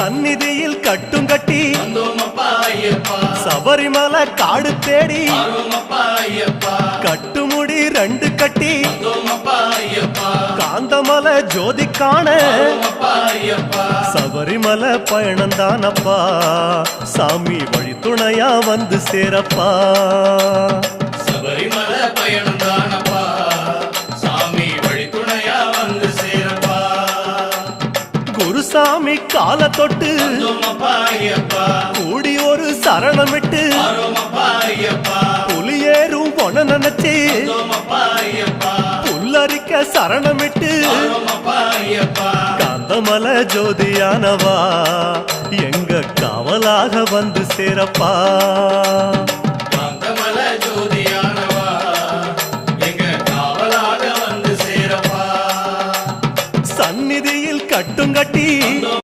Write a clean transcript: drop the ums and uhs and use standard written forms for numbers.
சந்நிதியில் கட்டும் கட்டி சபரிமலை காடு தேடி கட்டுமுடி 2 கட்டி காந்தமலை ஜோதி காண சபரிமலை பயணந்தானப்பா சாமி வழி துணையா வந்து சேரப்பா சபரிமலை பயணந்தானப்பா சாமி வழி துணையா வந்து சேரப்பா குருசாமி கால தொட்டு கூடி ஒரு சரணமிட்டு புலியேறும் பொன நினைச்சு புல்லரிக்க சரணமிட்டு காந்தமலை ஜோதியானவா எங்க காவலாக வந்து சேரப்பா காந்தமலை ஜோதியானவா எங்க காவலாக வந்து சேரப்பா சந்நிதியில் கட்டும் கட்டி